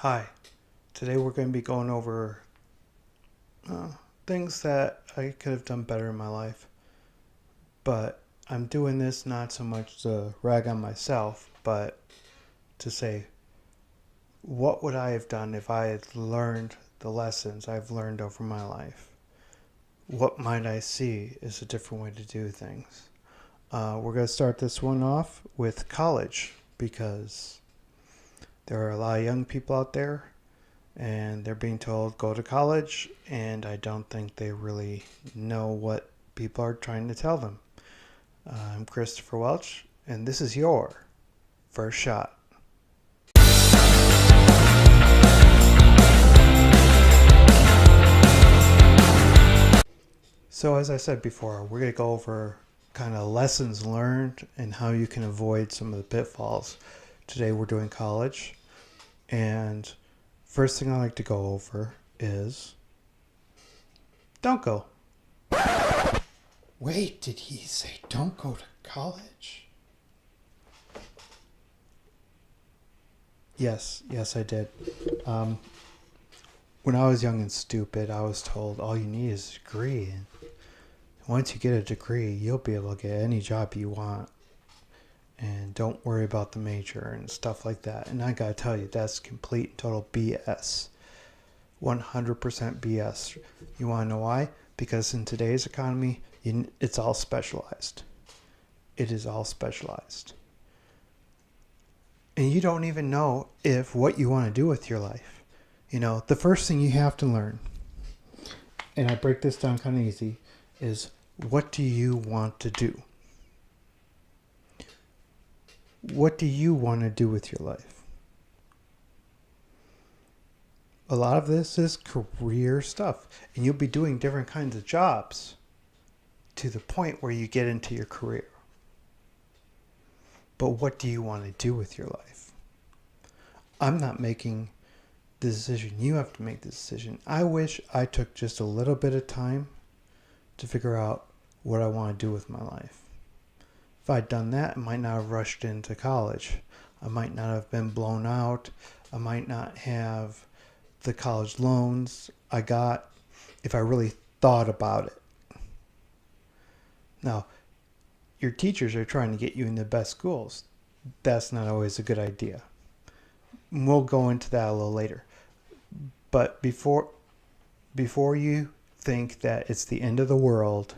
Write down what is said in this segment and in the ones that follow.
Hi, today we're going to be going over things that I could have done better in my life. But I'm doing this not so much to rag on myself, but to say, what would I have done if I had learned the lessons I've learned over my life? What might I see is a different way to do things? We're going to start this one off with college because there are a lot of young people out there and they're being told go to college, and I don't think they really know what people are trying to tell them. I'm Christopher Welch, and this is your first shot. So as I said before, we're going to go over kind of lessons learned and how you can avoid some of the pitfalls. Today we're doing college, and first thing I like to go over is don't go. Wait, did he say don't go to college? Yes, I did. When I was young and stupid, I was told all you need is a degree. And once you get a degree, you'll be able to get any job you want. And don't worry about the major and stuff like that. And I gotta tell you, that's complete total BS. 100% BS. You wanna know why? Because in today's economy, it's all specialized. It is all specialized. And you don't even know if what you want to do with your life. The first thing you have to learn, and I break this down kind of easy, is what do you want to do? What do you want to do with your life? A lot of this is career stuff, and you'll be doing different kinds of jobs to the point where you get into your career. But what do you want to do with your life? I'm not making the decision. You have to make the decision. I wish I took just a little bit of time to figure out what I want to do with my life. If I'd done that, I might not have rushed into college. I might not have been blown out. I might not have the college loans I got if I really thought about it. Now, your teachers are trying to get you in the best schools. That's not always a good idea. We'll go into that a little later. But before you think that it's the end of the world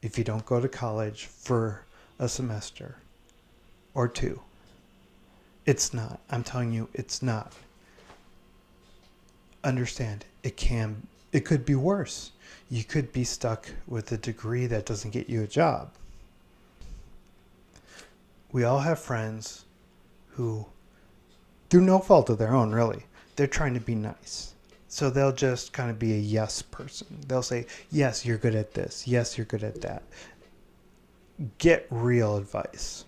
if you don't go to college for a semester or two, it's not. I'm telling you, it's not. Understand, it could be worse. You could be stuck with a degree that doesn't get you a job. We all have friends who, through no fault of their own really, they're trying to be nice. So they'll just kind of be a yes person. They'll say, yes, you're good at this. Yes, you're good at that. Get real advice.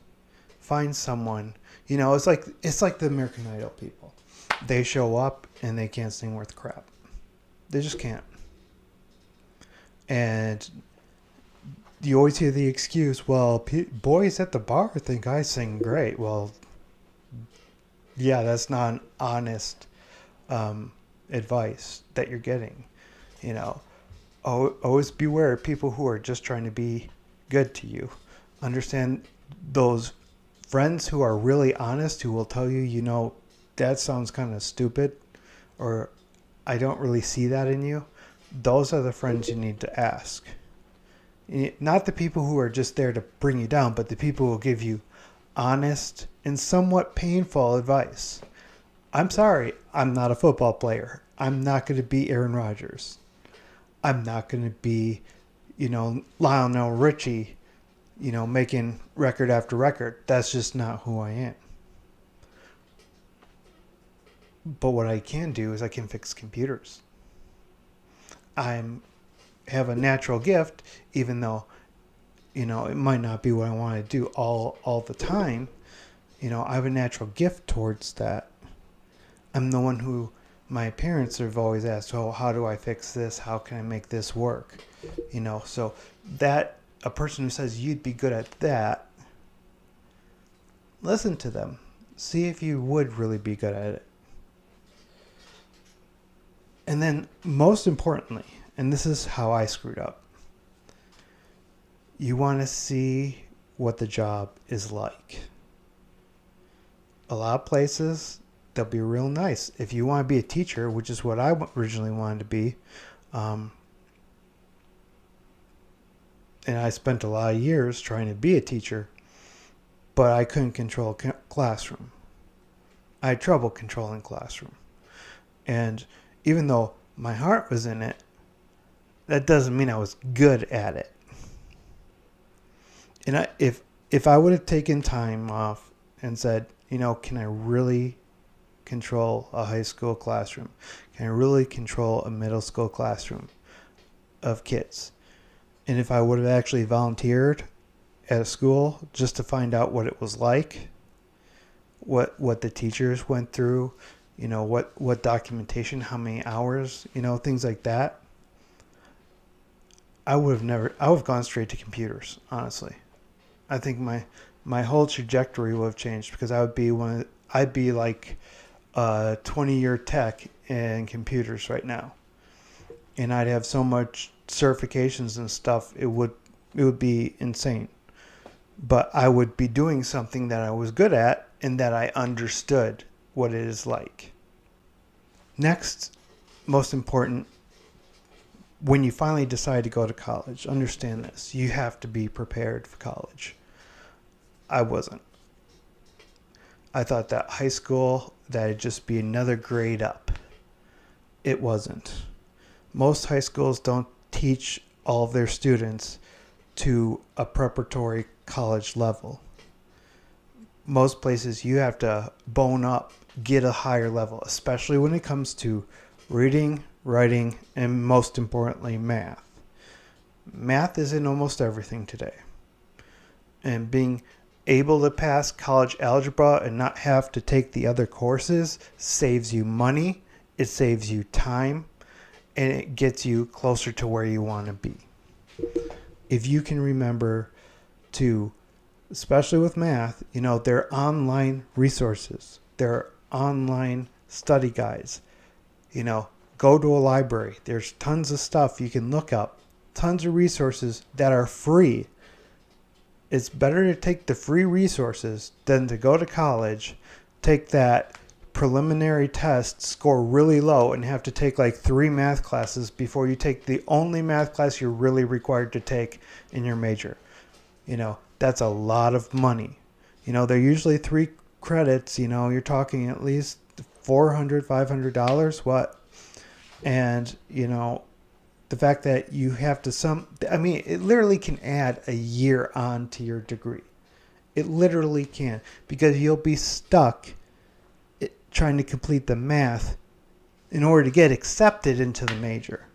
Find someone, it's like the American Idol people. They show up and they can't sing worth crap. They just can't. And you always hear the excuse, well, boys at the bar think I sing great. Well, yeah, that's not an honest advice that you're getting. Always beware of people who are just trying to be good to you. Understand those friends who are really honest, who will tell you, that sounds kind of stupid, or I don't really see that in you. Those are the friends you need to ask. Not the people who are just there to bring you down, but the people who will give you honest and somewhat painful advice. I'm sorry, I'm not a football player. I'm not going to be Aaron Rodgers. I'm not going to be, Lionel Richie, making record after record. That's just not who I am. But what I can do is I can fix computers. I have a natural gift, even though, it might not be what I want to do all the time. I have a natural gift towards that. I'm the one who my parents have always asked, oh, how do I fix this? How can I make this work? So that a person who says you'd be good at that, listen to them. See if you would really be good at it. And then most importantly, and this is how I screwed up, you want to see what the job is like. A lot of places, they'll be real nice. If you want to be a teacher, which is what I originally wanted to be, and I spent a lot of years trying to be a teacher, but I couldn't control classroom. I had trouble controlling classroom. And even though my heart was in it, that doesn't mean I was good at it. And if I would have taken time off and said, can I really control a high school classroom? Can I really control a middle school classroom of kids? And if I would have actually volunteered at a school just to find out what it was like, what the teachers went through, what documentation, how many hours, things like that, I would have gone straight to computers, honestly. I think my whole trajectory would have changed, because I'd be like a 20-year tech in computers right now. And I'd have so much certifications and stuff, it would be insane. But I would be doing something that I was good at and that I understood what it is like. Next, most important, when you finally decide to go to college, understand this. You have to be prepared for college. I wasn't. I thought that high school, that'd just be another grade up. It wasn't. Most high schools don't teach all of their students to a preparatory college level. Most places you have to bone up, get a higher level, especially when it comes to reading, writing, and most importantly, math. Math is in almost everything today. And being able to pass college algebra and not have to take the other courses saves you money, it saves you time, and it gets you closer to where you want to be. If you can remember to, especially with math, there are online resources. There are online study guides. Go to a library. There's tons of stuff you can look up. Tons of resources that are free. It's better to take the free resources than to go to college, take that preliminary test, score really low, and have to take like 3 math classes before you take the only math class you're really required to take in your major. That's a lot of money. They're usually 3 credits. You're talking at least $400, $500. What? And, the fact that you have to it literally can add a year on to your degree. It literally can, because you'll be stuck trying to complete the math in order to get accepted into the major.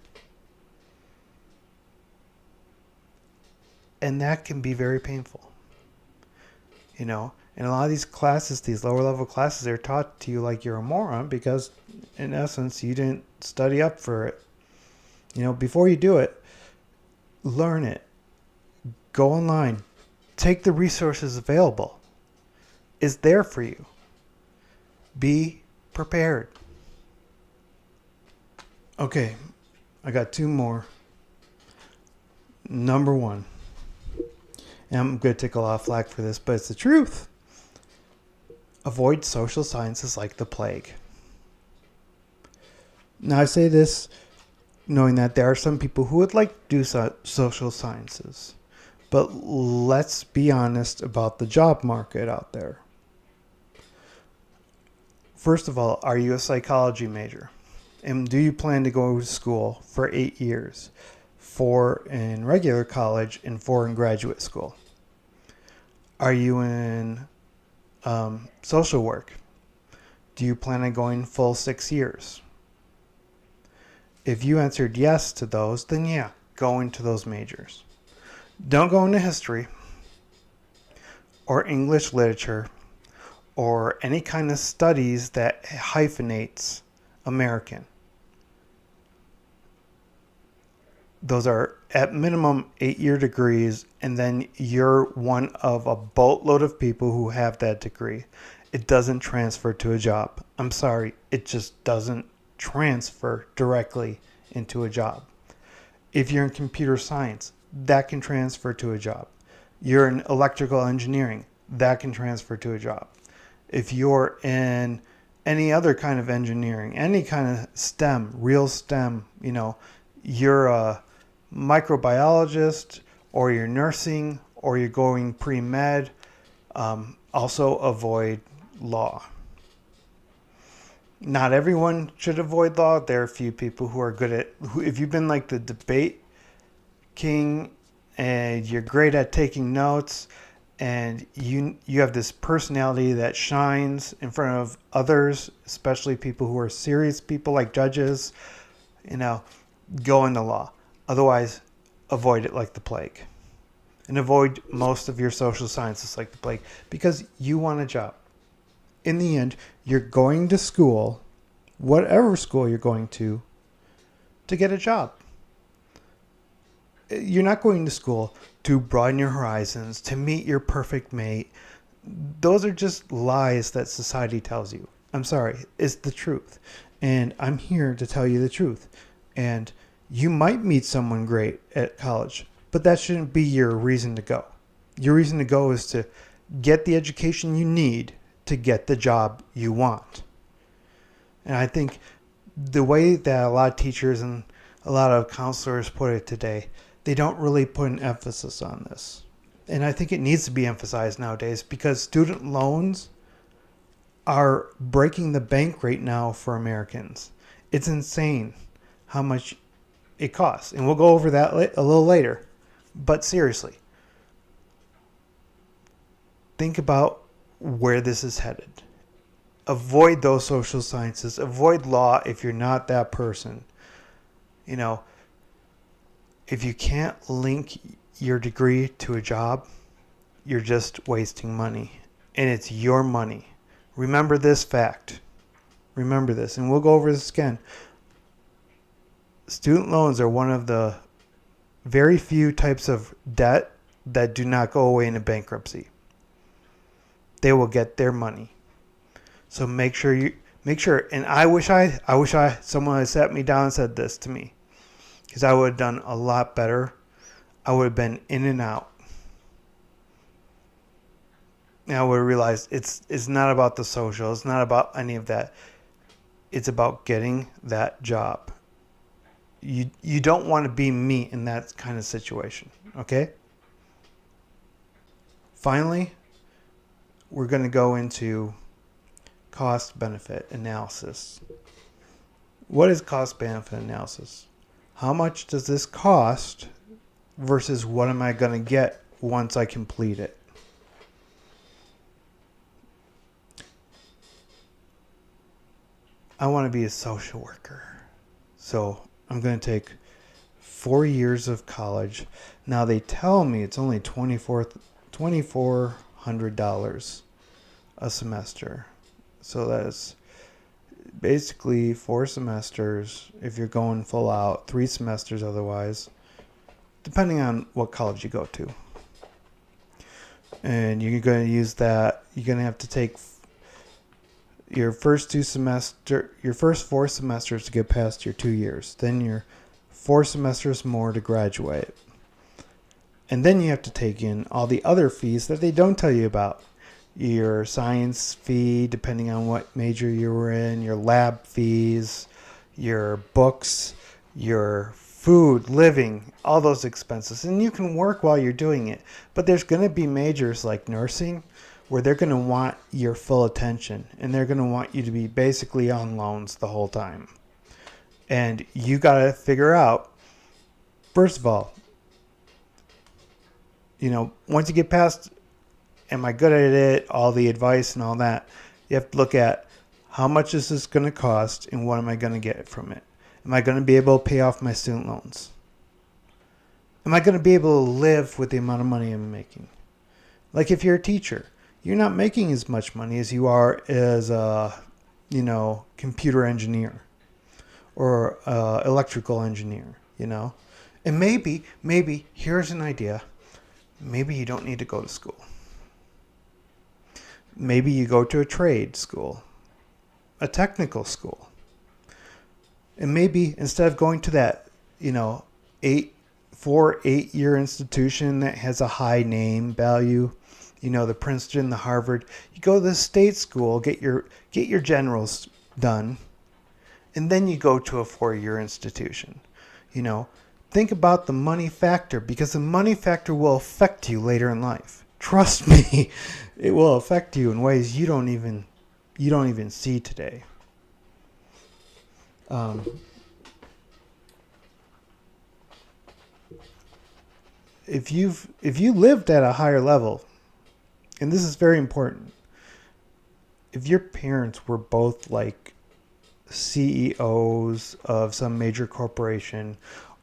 And that can be very painful. And a lot of these classes, these lower level classes, they're taught to you like you're a moron, because in essence you didn't study up for it. Before you do it, learn it. Go online. Take the resources available. It's there for you. Be prepared. Okay, I got 2 more. Number 1. And I'm going to take a lot of flack for this, but it's the truth. Avoid social sciences like the plague. Now, I say this knowing that there are some people who would like to do social sciences. But let's be honest about the job market out there. First of all, are you a psychology major? And do you plan to go to school for 8 years? 4 in regular college and 4 in graduate school? Are you in social work? Do you plan on going full 6 years? If you answered yes to those, then yeah, go into those majors. Don't go into history or English literature or any kind of studies that hyphenates American. Those are at minimum 8-year degrees, and then you're one of a boatload of people who have that degree. It doesn't transfer to a job. I'm sorry, it just doesn't transfer directly into a job. If you're in computer science, that can transfer to a job. You're in electrical engineering, that can transfer to a job. If you're in any other kind of engineering, any kind of STEM, real STEM, you're a microbiologist or you're nursing or you're going pre-med, also avoid law. Not everyone should avoid law. There are a few people who are good at, if you've been like the debate king and you're great at taking notes and you have this personality that shines in front of others, especially people who are serious people like judges, go into law. Otherwise, avoid it like the plague. And avoid most of your social sciences like the plague because you want a job. In the end, you're going to school, whatever school you're going to get a job. You're not going to school to broaden your horizons, to meet your perfect mate. Those are just lies that society tells you. I'm sorry, it's the truth. And I'm here to tell you the truth. And you might meet someone great at college, but that shouldn't be your reason to go. Your reason to go is to get the education you need to get the job you want. And I think the way that a lot of teachers and a lot of counselors put it today, they don't really put an emphasis on this. And I think it needs to be emphasized nowadays because student loans are breaking the bank right now for Americans. It's insane how much it costs. And we'll go over that a little later. But seriously, think about where this is headed. Avoid those social sciences. Avoid law if you're not that person. If you can't link your degree to a job, you're just wasting money. And it's your money. Remember this fact. Remember this. And we'll go over this again. Student loans are one of the very few types of debt that do not go away in a bankruptcy. They will get their money. So make sure, and I wish someone had sat me down and said this to me, because I would have done a lot better. I would have been in and out. And I would have realized it's not about the social. It's not about any of that. It's about getting that job. You don't want to be me in that kind of situation. Okay? Finally, we're going to go into cost-benefit analysis. What is cost-benefit analysis? How much does this cost versus what am I going to get once I complete it? I want to be a social worker. So I'm going to take 4 years of college. Now they tell me it's only $2,400 a semester. So that's basically 4 semesters if you're going full out, 3 semesters otherwise, depending on what college you go to. And you're going to use that. You're going to have to take your first 4 semesters to get past your 2 years. Then your 4 semesters more to graduate. And then you have to take in all the other fees that they don't tell you about. Your science fee, depending on what major you were in, your lab fees, your books, your food, living, all those expenses. And you can work while you're doing it. But there's going to be majors like nursing where they're going to want your full attention. And they're going to want you to be basically on loans the whole time. And you got to figure out, first of all, once you get past, am I good at it, all the advice and all that, you have to look at how much is this going to cost and what am I going to get from it? Am I going to be able to pay off my student loans? Am I going to be able to live with the amount of money I'm making? Like if you're a teacher, you're not making as much money as you are as a, computer engineer or electrical engineer, And maybe, here's an idea. Maybe you don't need to go to school. Maybe you go to a trade school, a technical school. And maybe instead of going to that, 8-year institution that has a high name value, the Princeton, the Harvard, you go to the state school, get your generals done, and then you go to a 4-year institution. Think about the money factor, because the money factor will affect you later in life. Trust me, it will affect you in ways you don't even see today. If you lived at a higher level, and this is very important, if your parents were both like CEOs of some major corporation,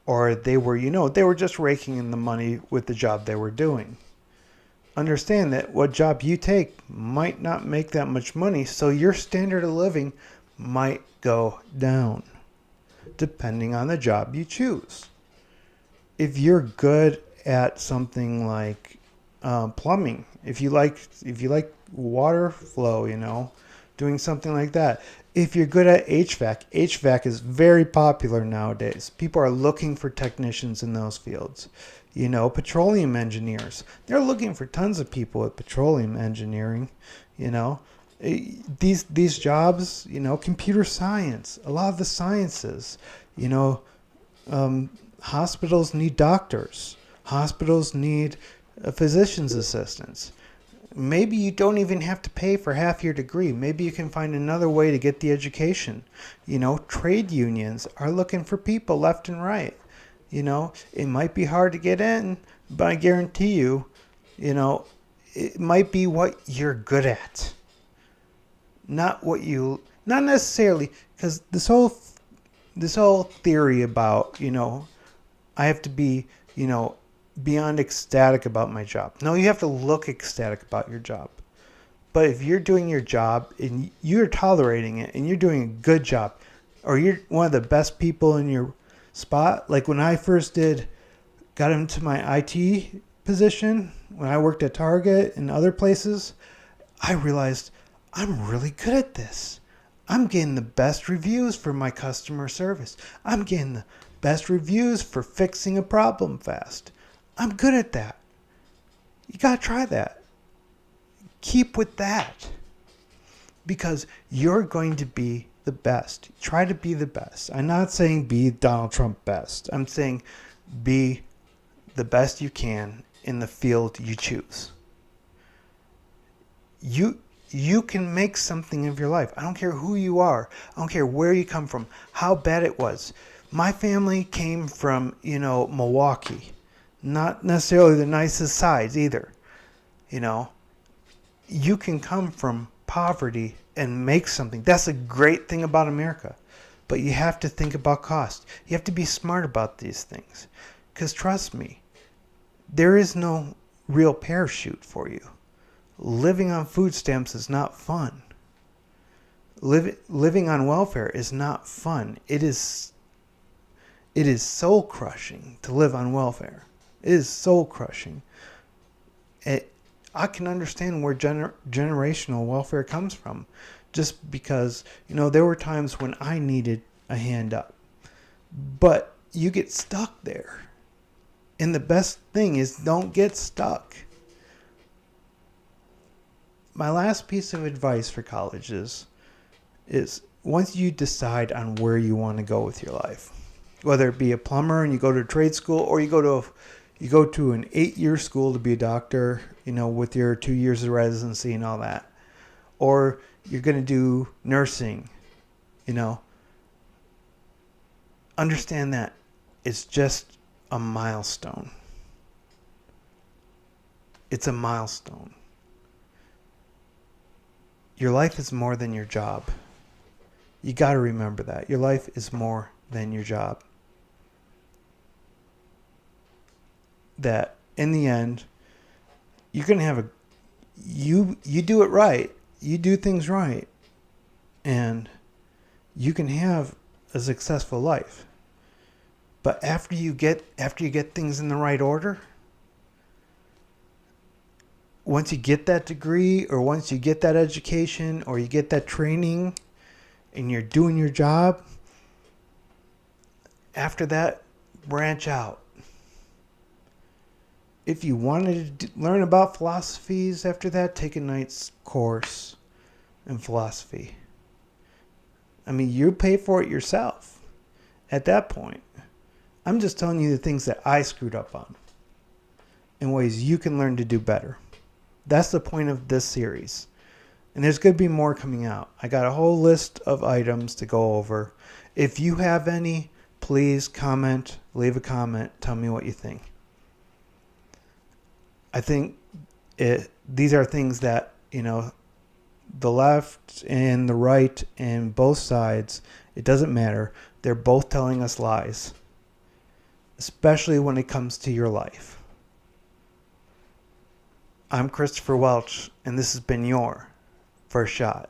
or they were just raking in the money with the job they were doing, understand that what job you take might not make that much money, so your standard of living might go down depending on the job you choose. If you're good at something like plumbing, if you like water flow, doing something like that. If you're good at HVAC is very popular nowadays. People are looking for technicians in those fields. Petroleum engineers, they're looking for tons of people at petroleum engineering. These jobs, computer science, a lot of the sciences, hospitals need doctors. Hospitals need physician's assistants. Maybe you don't even have to pay for half your degree. Maybe you can find another way to get the education. Trade unions are looking for people left and right. It might be hard to get in, but I guarantee you, it might be what you're good at. Not necessarily, because this whole theory about, I have to be, beyond ecstatic about my job. No, you have to look ecstatic about your job. But if you're doing your job and you're tolerating it and you're doing a good job, or you're one of the best people in your spot, like when I first got into my IT position, when I worked at Target and other places, I realized I'm really good at this. I'm getting the best reviews for my customer service. I'm getting the best reviews for fixing a problem fast. I'm good at that. You got to try that. Keep with that. Because you're going to be the best. Try to be the best. I'm not saying be Donald Trump best. I'm saying be the best you can in the field you choose. You can make something of your life. I don't care who you are. I don't care where you come from, how bad it was. My family came from, Milwaukee. Not necessarily the nicest sides either. You can come from poverty and make something. That's a great thing about America. But you have to think about cost. You have to be smart about these things. Because trust me, there is no real parachute for you. Living on food stamps is not fun. Living on welfare is not fun. It is soul crushing to live on welfare. It is soul crushing. I can understand where generational welfare comes from, just because there were times when I needed a hand up, but you get stuck there. And the best thing is, don't get stuck. My last piece of advice for colleges is once you decide on where you want to go with your life, whether it be a plumber and you go to a trade school, or you go to an 8-year school to be a doctor, with your 2 years of residency and all that, or you're going to do nursing, understand that it's just a milestone. It's a milestone. Your life is more than your job. You got to remember that. Your life is more than your job. That in the end, you're going to have you do it right. You do things right. And you can have a successful life. But after you get things in the right order, once you get that degree, or once you get that education, or you get that training, and you're doing your job, After that, branch out. If you wanted to learn about philosophies after that, take a night's course in philosophy. I mean, you pay for it yourself at that point. I'm just telling you the things that I screwed up on in ways you can learn to do better. That's the point of this series. And there's going to be more coming out. I got a whole list of items to go over. If you have any, please comment, leave a comment, tell me what you think. I think these are things that, the left and the right and both sides, it doesn't matter. They're both telling us lies, especially when it comes to your life. I'm Christopher Welch, and this has been your First Shot.